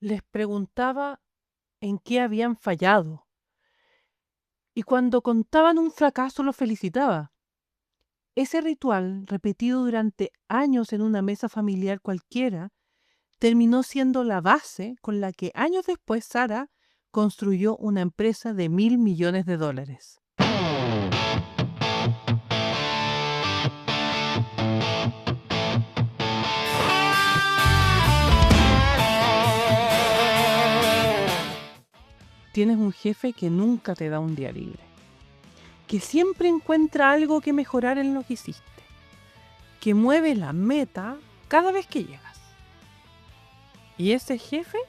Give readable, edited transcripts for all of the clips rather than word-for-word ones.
les preguntaba en qué habían fallado y cuando contaban un fracaso los felicitaba. Ese ritual, repetido durante años en una mesa familiar cualquiera, terminó siendo la base con la que años después Sara construyó una empresa de $1.000 millones. Tienes un jefe que nunca te da un día libre, que siempre encuentra algo que mejorar en lo que hiciste, que mueve la meta cada vez que llegas. Y ese jefe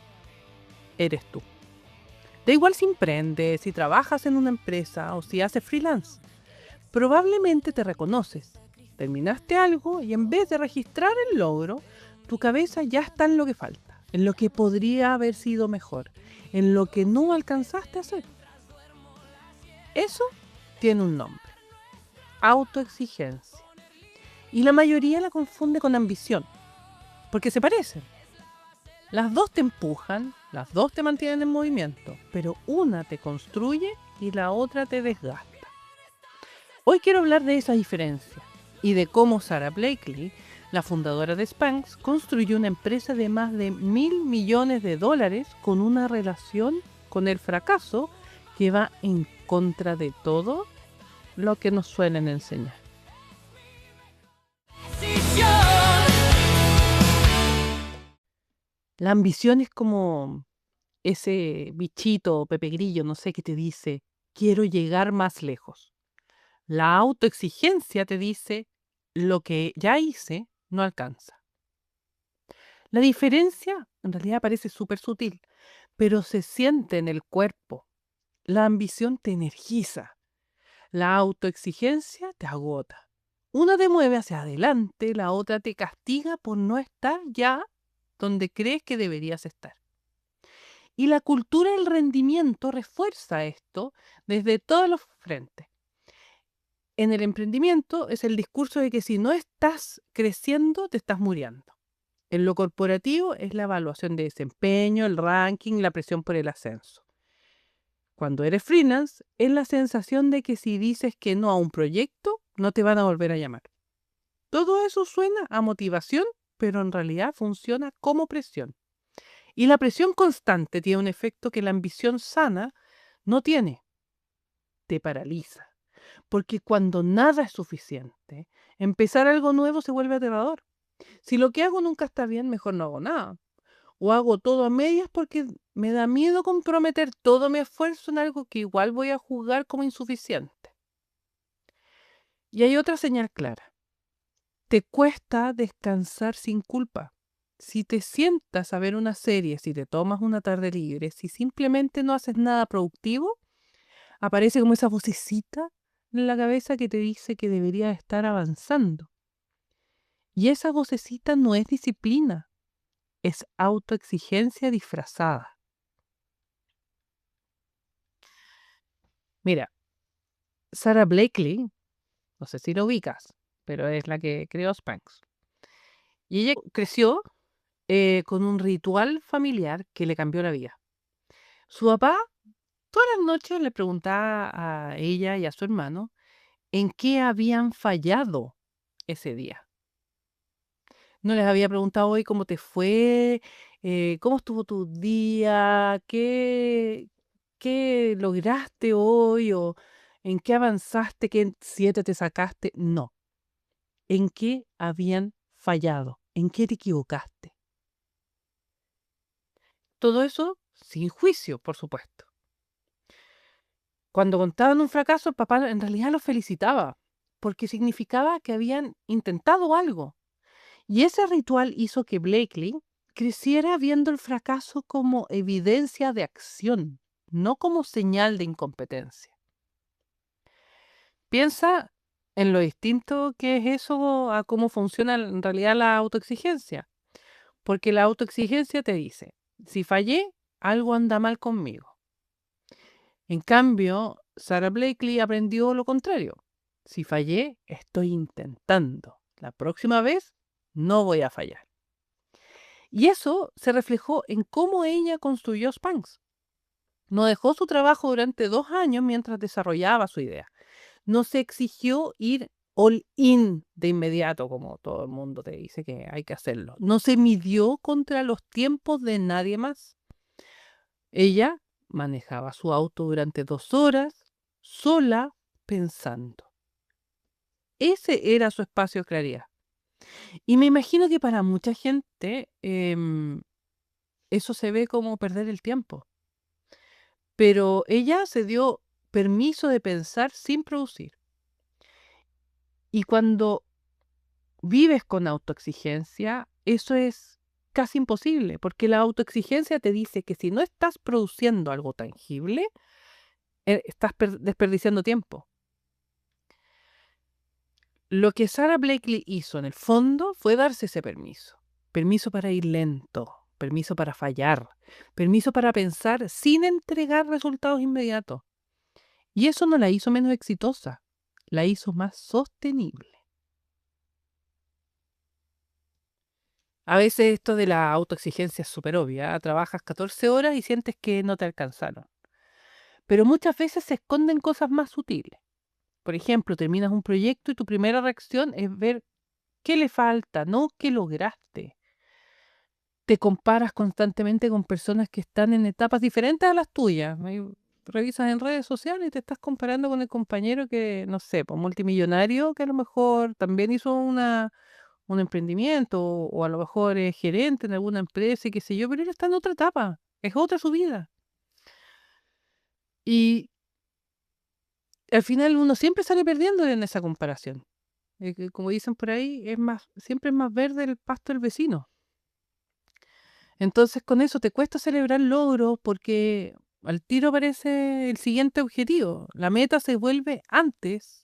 eres tú. Da igual si emprendes, si trabajas en una empresa o si haces freelance. Probablemente te reconoces. Terminaste algo y en vez de registrar el logro, tu cabeza ya está en lo que falta, en lo que podría haber sido mejor, en lo que no alcanzaste a hacer. Eso tiene un nombre: autoexigencia. Y la mayoría la confunde con ambición, porque se parecen. Las dos te empujan, las dos te mantienen en movimiento, pero una te construye y la otra te desgasta. Hoy quiero hablar de esa diferencia y de cómo Sara Blakely, la fundadora de Spanx, construyó una empresa de más de $1.000 millones con una relación con el fracaso que va en contra de todo lo que nos suelen enseñar. La ambición es como ese bichito, Pepe Grillo, no sé, qué te dice, quiero llegar más lejos. La autoexigencia te dice, lo que ya hice no alcanza. La diferencia en realidad parece súper sutil, pero se siente en el cuerpo. La ambición te energiza, la autoexigencia te agota. Una te mueve hacia adelante, la otra te castiga por no estar ya donde crees que deberías estar. Y la cultura del rendimiento refuerza esto desde todos los frentes. En el emprendimiento es el discurso de que si no estás creciendo, te estás muriendo. En lo corporativo es la evaluación de desempeño, el ranking, la presión por el ascenso. Cuando eres freelance, es la sensación de que si dices que no a un proyecto, no te van a volver a llamar. Todo eso suena a motivación, pero en realidad funciona como presión. Y la presión constante tiene un efecto que la ambición sana no tiene. Te paraliza. Porque cuando nada es suficiente, empezar algo nuevo se vuelve aterrador. Si lo que hago nunca está bien, mejor no hago nada. O hago todo a medias porque me da miedo comprometer todo mi esfuerzo en algo que igual voy a juzgar como insuficiente. Y hay otra señal clara. Te cuesta descansar sin culpa. Si te sientas a ver una serie, si te tomas una tarde libre, si simplemente no haces nada productivo, aparece como esa vocecita en la cabeza que te dice que deberías estar avanzando. Y esa vocecita no es disciplina, es autoexigencia disfrazada. Mira, Sara Blakely, no sé si lo ubicas, pero es la que creó Spanx. Y ella creció con un ritual familiar que le cambió la vida. Su papá todas las noches le preguntaba a ella y a su hermano en qué habían fallado ese día. No les había preguntado hoy cómo te fue, cómo estuvo tu día, qué lograste hoy o en qué avanzaste, qué 7 te sacaste. No, en qué habían fallado, en qué te equivocaste. Todo eso sin juicio, por supuesto. Cuando contaban un fracaso, el papá en realidad los felicitaba, porque significaba que habían intentado algo. Y ese ritual hizo que Blakely creciera viendo el fracaso como evidencia de acción, no como señal de incompetencia. Piensa en lo distinto que es eso a cómo funciona en realidad la autoexigencia, porque la autoexigencia te dice, si fallé, algo anda mal conmigo. En cambio, Sara Blakely aprendió lo contrario. Si fallé, estoy intentando. La próxima vez no voy a fallar. Y eso se reflejó en cómo ella construyó Spanx. No dejó su trabajo durante 2 años mientras desarrollaba su idea. No se exigió ir all in de inmediato, como todo el mundo te dice que hay que hacerlo. No se midió contra los tiempos de nadie más. Ella manejaba su auto durante 2 horas, sola, pensando. Ese era su espacio de claridad. Y me imagino que para mucha gente eso se ve como perder el tiempo. Pero ella se dio permiso de pensar sin producir. Y cuando vives con autoexigencia, eso es casi imposible, porque la autoexigencia te dice que si no estás produciendo algo tangible, estás desperdiciando tiempo. Lo que Sara Blakely hizo en el fondo fue darse ese permiso. Permiso para ir lento, permiso para fallar, permiso para pensar sin entregar resultados inmediatos. Y eso no la hizo menos exitosa, la hizo más sostenible. A veces esto de la autoexigencia es súper obvia. Trabajas 14 horas y sientes que no te alcanzaron. Pero muchas veces se esconden cosas más sutiles. Por ejemplo, terminas un proyecto y tu primera reacción es ver qué le falta, no qué lograste. Te comparas constantemente con personas que están en etapas diferentes a las tuyas. Ahí revisas en redes sociales y te estás comparando con el compañero que, no sé, pues multimillonario, que a lo mejor también hizo un emprendimiento o a lo mejor es gerente en alguna empresa y qué sé yo, pero él está en otra etapa, es otra su vida. Y al final uno siempre sale perdiendo en esa comparación. Que como dicen por ahí, siempre es más verde el pasto del vecino. Entonces con eso te cuesta celebrar logros porque al tiro aparece el siguiente objetivo. La meta se vuelve antes,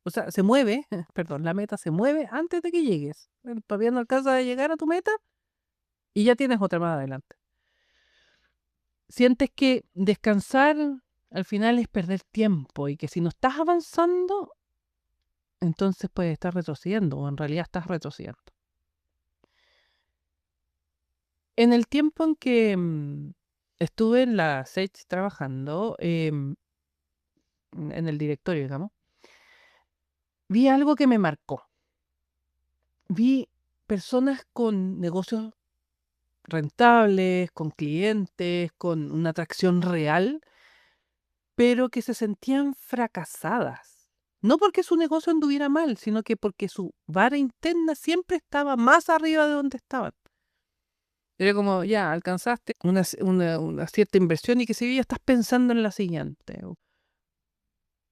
o sea, se mueve, perdón, la meta se mueve antes de que llegues. Todavía no alcanzas a llegar a tu meta y ya tienes otra más adelante. Sientes que descansar al final es perder tiempo y que si no estás avanzando, entonces puedes estar retrocediendo o en realidad estás retrocediendo. En el tiempo en que estuve en la SECH trabajando, en el directorio, digamos, vi algo que me marcó. Vi personas con negocios rentables, con clientes, con una atracción real, pero que se sentían fracasadas. No porque su negocio anduviera mal, sino que porque su vara interna siempre estaba más arriba de donde estaban. Era como, ya, alcanzaste una cierta inversión y que si ya estás pensando en la siguiente.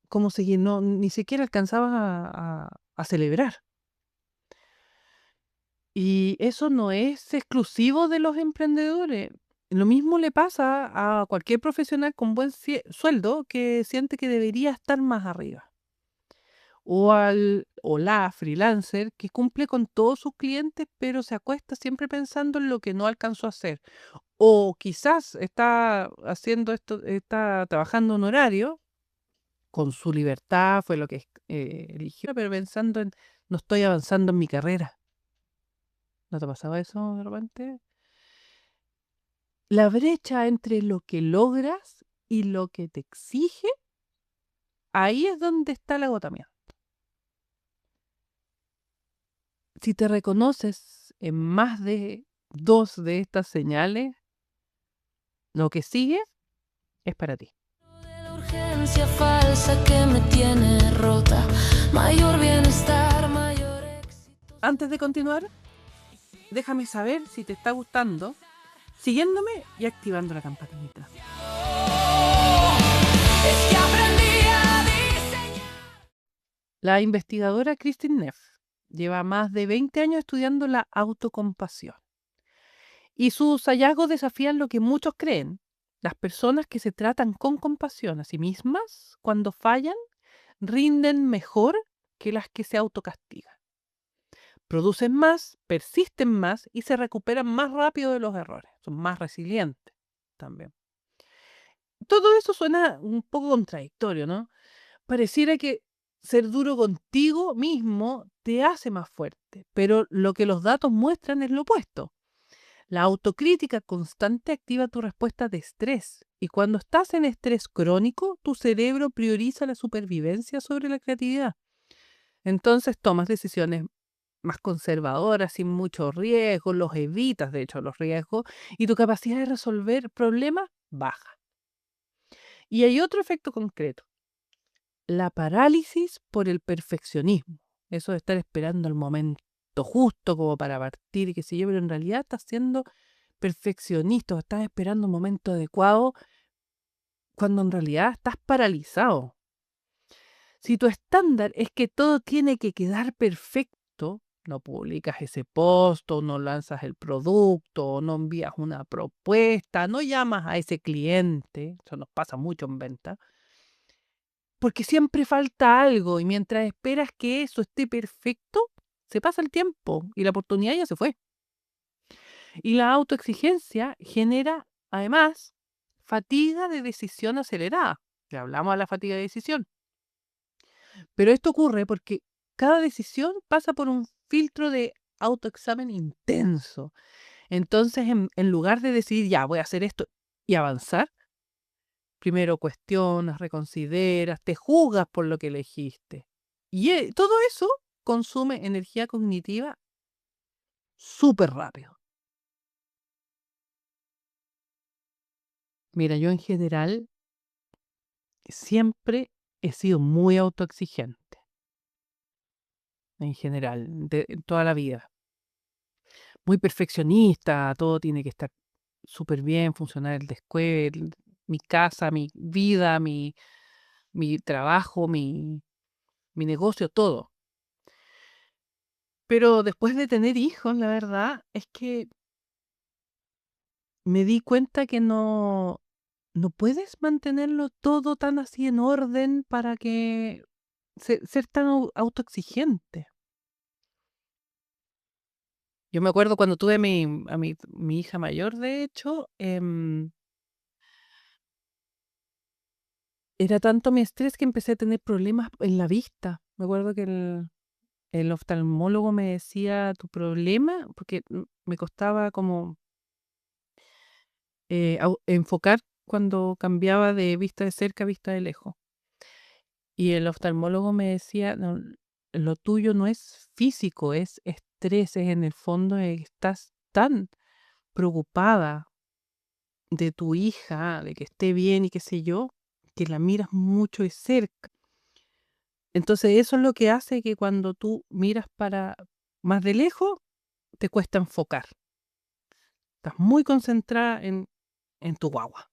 ¿Cómo seguir? No, ni siquiera alcanzabas a celebrar. Y eso no es exclusivo de los emprendedores. Lo mismo le pasa a cualquier profesional con buen sueldo que siente que debería estar más arriba. O la freelancer que cumple con todos sus clientes, pero se acuesta siempre pensando en lo que no alcanzó a hacer. O quizás está haciendo esto, está trabajando en horario, con su libertad, fue lo que eligió, pero pensando en, no estoy avanzando en mi carrera. ¿No te pasaba eso de repente? La brecha entre lo que logras y lo que te exige, ahí es donde está el agotamiento. Si te reconoces en más de 2 de estas señales, lo que sigue es para ti. De la urgencia falsa que me tiene rota, mayor bienestar, mayor éxito. Antes de continuar, déjame saber si te está gustando, siguiéndome y activando la campanita. Es que aprendí a diseñar. La investigadora Kristin Neff lleva más de 20 años estudiando la autocompasión. Y sus hallazgos desafían lo que muchos creen. Las personas que se tratan con compasión a sí mismas, cuando fallan, rinden mejor que las que se autocastigan. Producen más, persisten más y se recuperan más rápido de los errores. Son más resilientes también. Todo eso suena un poco contradictorio, ¿no? Pareciera que ser duro contigo mismo te hace más fuerte, pero lo que los datos muestran es lo opuesto. La autocrítica constante activa tu respuesta de estrés y cuando estás en estrés crónico, tu cerebro prioriza la supervivencia sobre la creatividad. Entonces tomas decisiones más conservadoras, sin mucho riesgo, los evitas, de hecho, los riesgos, y tu capacidad de resolver problemas baja. Y hay otro efecto concreto, la parálisis por el perfeccionismo. Eso de estar esperando el momento justo como para partir y qué sé yo, pero en realidad estás siendo perfeccionista o estás esperando un momento adecuado cuando en realidad estás paralizado. Si tu estándar es que todo tiene que quedar perfecto, no publicas ese post, o no lanzas el producto, o no envías una propuesta, no llamas a ese cliente, eso nos pasa mucho en venta, porque siempre falta algo y mientras esperas que eso esté perfecto, se pasa el tiempo y la oportunidad ya se fue. Y la autoexigencia genera, además, fatiga de decisión acelerada. Ya hablamos de la fatiga de decisión. Pero esto ocurre porque cada decisión pasa por un filtro de autoexamen intenso. Entonces, en lugar de decidir, ya, voy a hacer esto y avanzar, primero cuestionas, reconsideras, te juzgas por lo que elegiste. Y todo eso consume energía cognitiva súper rápido. Mira, yo en general siempre he sido muy autoexigente, en general, en toda la vida. Muy perfeccionista, todo tiene que estar súper bien, funcionar el descueve, mi casa, mi vida, mi trabajo, mi negocio, todo. Pero después de tener hijos, la verdad es que me di cuenta que no puedes mantenerlo todo tan así en orden para que ser tan autoexigente. Yo me acuerdo cuando tuve mi hija mayor, de hecho, era tanto mi estrés que empecé a tener problemas en la vista. Me acuerdo que el oftalmólogo me decía: "Tu problema", porque me costaba como enfocar cuando cambiaba de vista de cerca a vista de lejos. Y el oftalmólogo me decía: "No, lo tuyo no es físico, es estrés, es en el fondo estás tan preocupada de tu hija, de que esté bien y qué sé yo, que la miras mucho de cerca. Entonces eso es lo que hace que cuando tú miras para más de lejos, te cuesta enfocar. Estás muy concentrada en tu guagua".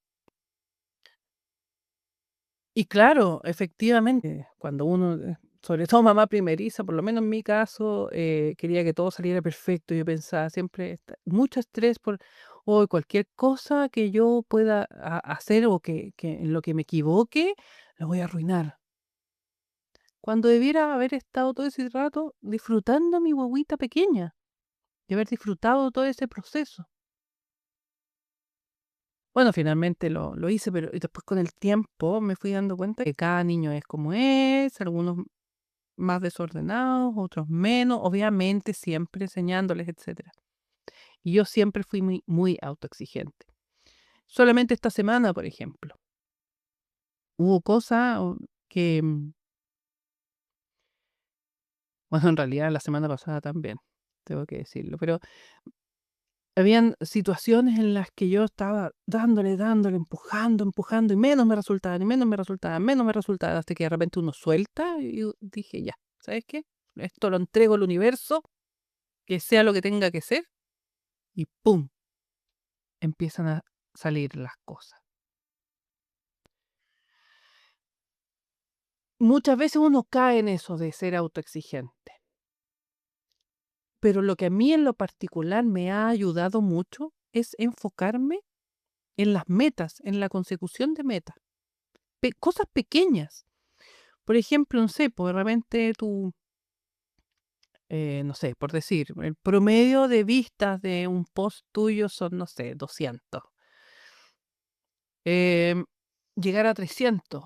Y claro, efectivamente, cuando uno, sobre todo mamá primeriza, por lo menos en mi caso, quería que todo saliera perfecto. Yo pensaba siempre, mucho estrés por o cualquier cosa que yo pueda hacer o que en lo que me equivoque, lo voy a arruinar. Cuando debiera haber estado todo ese rato disfrutando a mi guagüita pequeña, de haber disfrutado todo ese proceso. Bueno, finalmente lo hice, pero y después con el tiempo me fui dando cuenta que cada niño es como es, algunos más desordenados, otros menos, obviamente siempre enseñándoles, etcétera. Y yo siempre fui muy, muy autoexigente. Solamente esta semana, por ejemplo, hubo cosas que, bueno, en realidad la semana pasada también, tengo que decirlo, pero habían situaciones en las que yo estaba dándole, dándole, empujando, empujando, y menos me resultaban, y menos me resultaban, menos me resultaban, hasta que de repente uno suelta y dije, ya, ¿sabes qué? Esto lo entrego al universo, que sea lo que tenga que ser, y ¡pum! Empiezan a salir las cosas. Muchas veces uno cae en eso de ser autoexigente, pero lo que a mí en lo particular me ha ayudado mucho es enfocarme en las metas, en la consecución de metas, cosas pequeñas. Por ejemplo, no sé, pues de repente tú, no sé, por decir, el promedio de vistas de un post tuyo son, no sé, 200. Em, Llegar a 300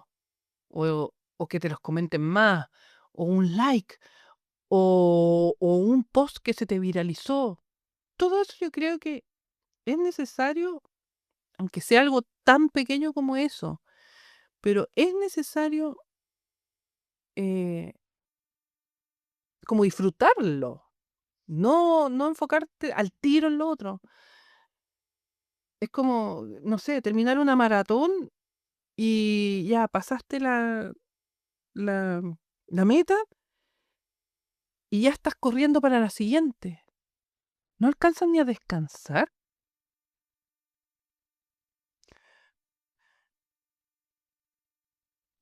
o que te los comenten más, o un like, o un post que se te viralizó. Todo eso yo creo que es necesario, aunque sea algo tan pequeño como eso, pero es necesario como disfrutarlo, no enfocarte al tiro en lo otro. Es como, no sé, terminar una maratón y ya pasaste la, la meta y ya estás corriendo para la siguiente. ¿No alcanzas ni a descansar?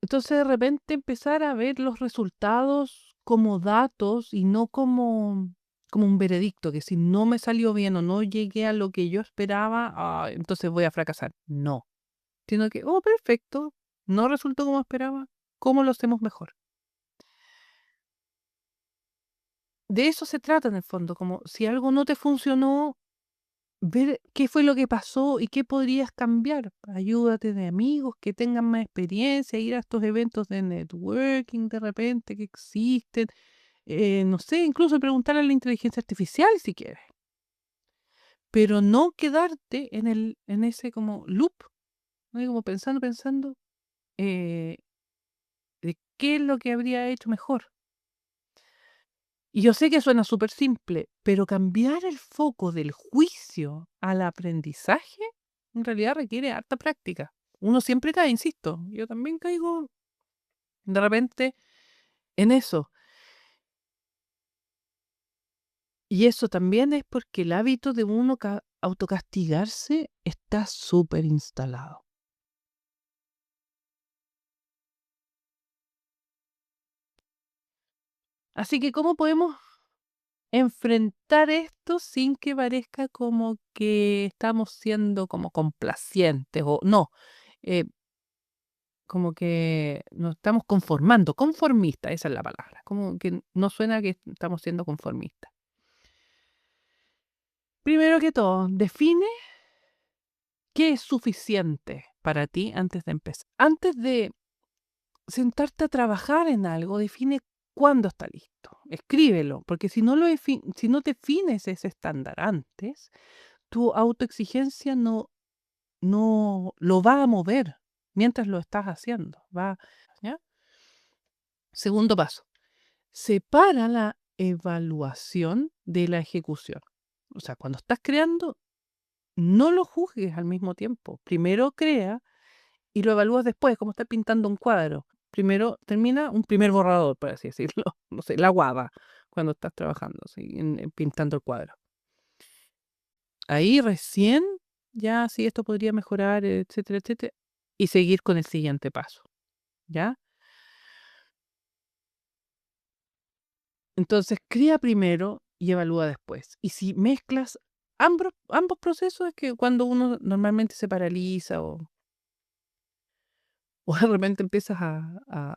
Entonces de repente empezar a ver los resultados como datos y no como un veredicto, que si no me salió bien o no llegué a lo que yo esperaba, entonces voy a fracasar. No, sino que, oh, perfecto, no resultó como esperaba, ¿cómo lo hacemos mejor? De eso se trata en el fondo, como si algo no te funcionó, ver qué fue lo que pasó y qué podrías cambiar. Ayúdate de amigos que tengan más experiencia, ir a estos eventos de networking de repente que existen. No sé, incluso preguntarle a la inteligencia artificial si quieres, pero no quedarte en ese como loop, ¿no? Como pensando, eh, de qué es lo que habría hecho mejor. Y yo sé que suena súper simple, pero cambiar el foco del juicio al aprendizaje en realidad requiere harta práctica. Uno siempre cae, insisto, yo también caigo de repente en eso. Y eso también es porque el hábito de uno autocastigarse está súper instalado. Así que, ¿cómo podemos enfrentar esto sin que parezca como que estamos siendo como complacientes o no? eh, Como que nos estamos conformando, conformista, esa es la palabra, como que no suena que estamos siendo conformistas. Primero que todo, define qué es suficiente para ti antes de empezar. Antes de sentarte a trabajar en algo, define cuándo está listo. Escríbelo, porque si no, si no defines ese estándar antes, tu autoexigencia no lo va a mover mientras lo estás haciendo. ¿Ya? Segundo paso. Separa la evaluación de la ejecución. O sea, cuando estás creando, no lo juzgues al mismo tiempo. Primero crea y lo evalúas después, como estás pintando un cuadro. Primero termina un primer borrador, por así decirlo. No sé, la guada, cuando estás trabajando, ¿sí? Pintando el cuadro. Ahí recién, ya sí, esto podría mejorar, etcétera, etcétera, y seguir con el siguiente paso. ¿Ya? Entonces, crea primero y evalúa después. Y si mezclas ambos procesos, es que cuando uno normalmente se paraliza o de repente empiezas a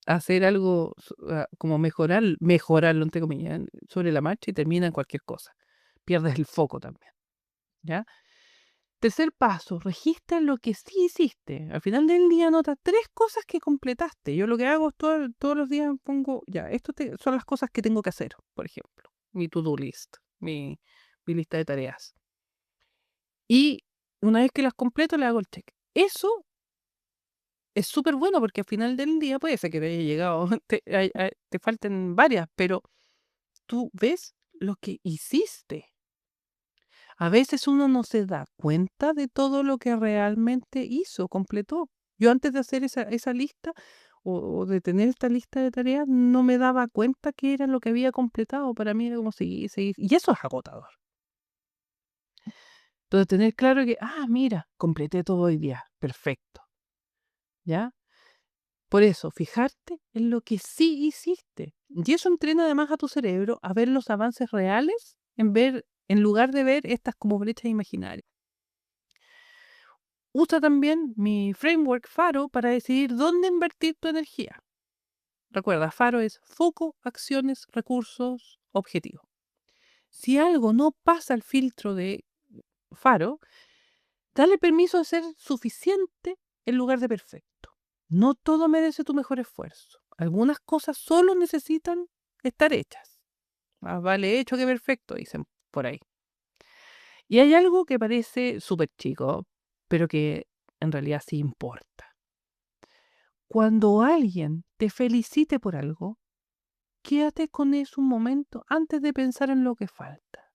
hacer algo como mejorarlo, entre comillas, sobre la marcha y termina en cualquier cosa. Pierdes el foco también. ¿Ya? Tercer paso, registra lo que sí hiciste. Al final del día anota 3 cosas que completaste. Yo lo que hago es todos los días pongo, ya, son las cosas que tengo que hacer, por ejemplo. Mi to-do list, mi lista de tareas. Y una vez que las completo, le hago el check. Eso es súper bueno porque al final del día puede ser que te haya llegado, te falten varias, pero tú ves lo que hiciste. A veces uno no se da cuenta de todo lo que realmente hizo, completó. Yo antes de hacer esa lista o de tener esta lista de tareas, no me daba cuenta qué era lo que había completado. Para mí era como seguir, seguir. Y eso es agotador. Entonces, tener claro que, mira, completé todo hoy día. Perfecto. ¿Ya? Por eso, fijarte en lo que sí hiciste. Y eso entrena además a tu cerebro a ver los avances reales en lugar de ver estas como brechas imaginarias. Usa también mi framework FARO para decidir dónde invertir tu energía. Recuerda, FARO es foco, acciones, recursos, objetivo. Si algo no pasa el filtro de FARO, dale permiso de ser suficiente en lugar de perfecto. No todo merece tu mejor esfuerzo. Algunas cosas solo necesitan estar hechas. Más vale hecho que perfecto, dicen por ahí. Y hay algo que parece súper chico, pero que en realidad sí importa. Cuando alguien te felicite por algo, quédate con eso un momento antes de pensar en lo que falta.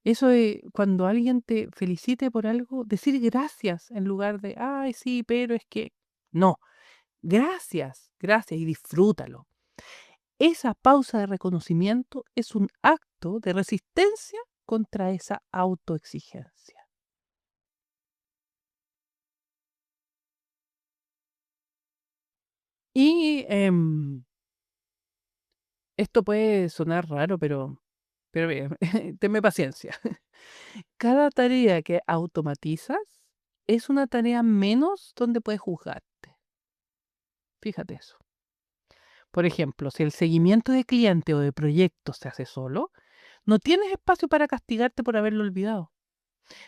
Eso de cuando alguien te felicite por algo, decir gracias en lugar de, ay, sí, pero es que... No, gracias, gracias y disfrútalo. Esa pausa de reconocimiento es un acto de resistencia contra esa autoexigencia. Y esto puede sonar raro, pero bien, tenme paciencia. Cada tarea que automatizas es una tarea menos donde puedes juzgarte. Fíjate eso. Por ejemplo, si el seguimiento de cliente o de proyectos se hace solo, no tienes espacio para castigarte por haberlo olvidado.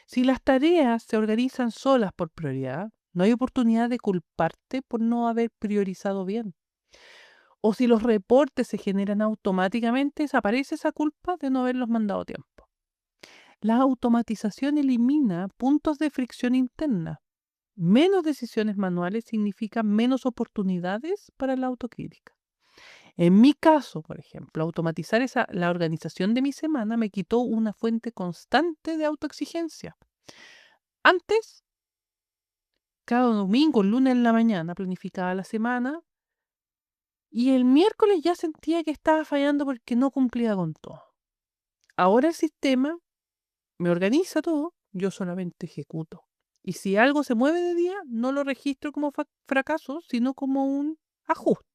Si las tareas se organizan solas por prioridad, no hay oportunidad de culparte por no haber priorizado bien. O si los reportes se generan automáticamente, desaparece esa culpa de no haberlos mandado a tiempo. La automatización elimina puntos de fricción interna. Menos decisiones manuales significa menos oportunidades para la autocrítica. En mi caso, por ejemplo, automatizar la organización de mi semana me quitó una fuente constante de autoexigencia. Antes, cada domingo, lunes en la mañana, planificaba la semana y el miércoles ya sentía que estaba fallando porque no cumplía con todo. Ahora el sistema me organiza todo, yo solamente ejecuto. Y si algo se mueve de día, no lo registro como fracaso, sino como un ajuste.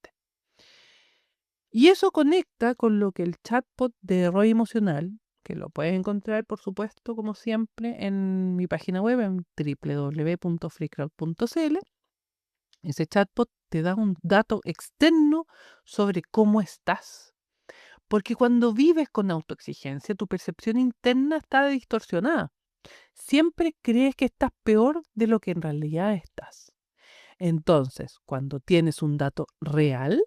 Y eso conecta con lo que el chatbot de Roy Emocional, que lo puedes encontrar, por supuesto, como siempre, en mi página web, en www.freecrowd.cl. Ese chatbot te da un dato externo sobre cómo estás. Porque cuando vives con autoexigencia, tu percepción interna está distorsionada. Siempre crees que estás peor de lo que en realidad estás. Entonces, cuando tienes un dato real,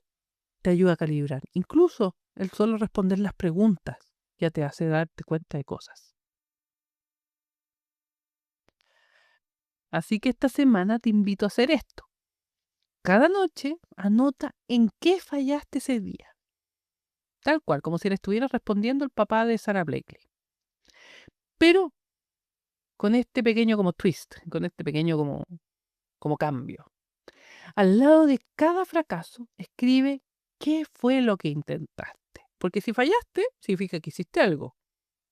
te ayuda a calibrar. Incluso el solo responder las preguntas ya te hace darte cuenta de cosas. Así que esta semana te invito a hacer esto. Cada noche anota en qué fallaste ese día. Tal cual, como si le estuvieras respondiendo el papá de Sarah Blakely. Pero con este pequeño como twist, con este pequeño como cambio. Al lado de cada fracaso, escribe qué fue lo que intentaste. Porque si fallaste, significa que hiciste algo.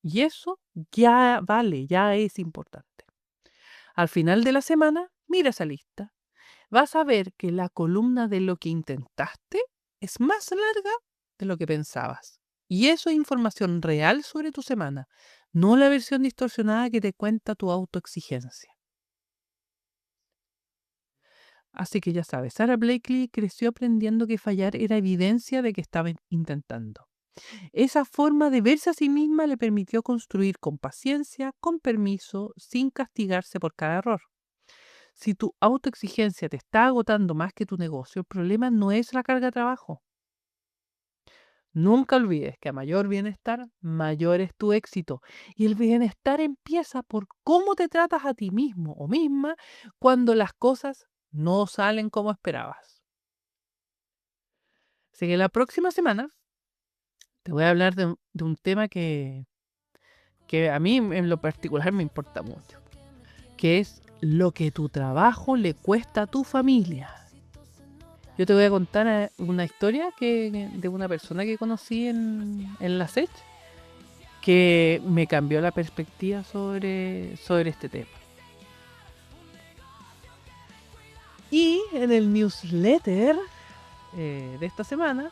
Y eso ya vale, ya es importante. Al final de la semana, mira esa lista. Vas a ver que la columna de lo que intentaste es más larga de lo que pensabas. Y eso es información real sobre tu semana, no la versión distorsionada que te cuenta tu autoexigencia. Así que ya sabes, Sarah Blakely creció aprendiendo que fallar era evidencia de que estaba intentando. Esa forma de verse a sí misma le permitió construir con paciencia, con permiso, sin castigarse por cada error. Si tu autoexigencia te está agotando más que tu negocio, el problema no es la carga de trabajo. Nunca olvides que a mayor bienestar, mayor es tu éxito. Y el bienestar empieza por cómo te tratas a ti mismo o misma cuando las cosas no salen como esperabas. Así que la próxima semana te voy a hablar de un tema que a mí en lo particular me importa mucho, que es lo que tu trabajo le cuesta a tu familia. Yo te voy a contar una historia de una persona que conocí en la SECH que me cambió la perspectiva sobre este tema. Y en el newsletter de esta semana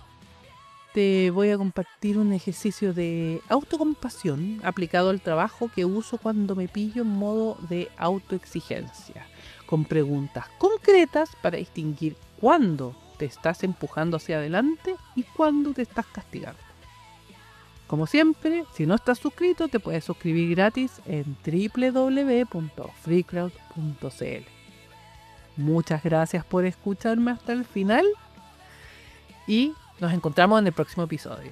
te voy a compartir un ejercicio de autocompasión aplicado al trabajo que uso cuando me pillo en modo de autoexigencia, con preguntas concretas para distinguir cuándo te estás empujando hacia adelante y cuándo te estás castigando. Como siempre, si no estás suscrito, te puedes suscribir gratis en www.freecrowd.cl. Muchas gracias por escucharme hasta el final y nos encontramos en el próximo episodio.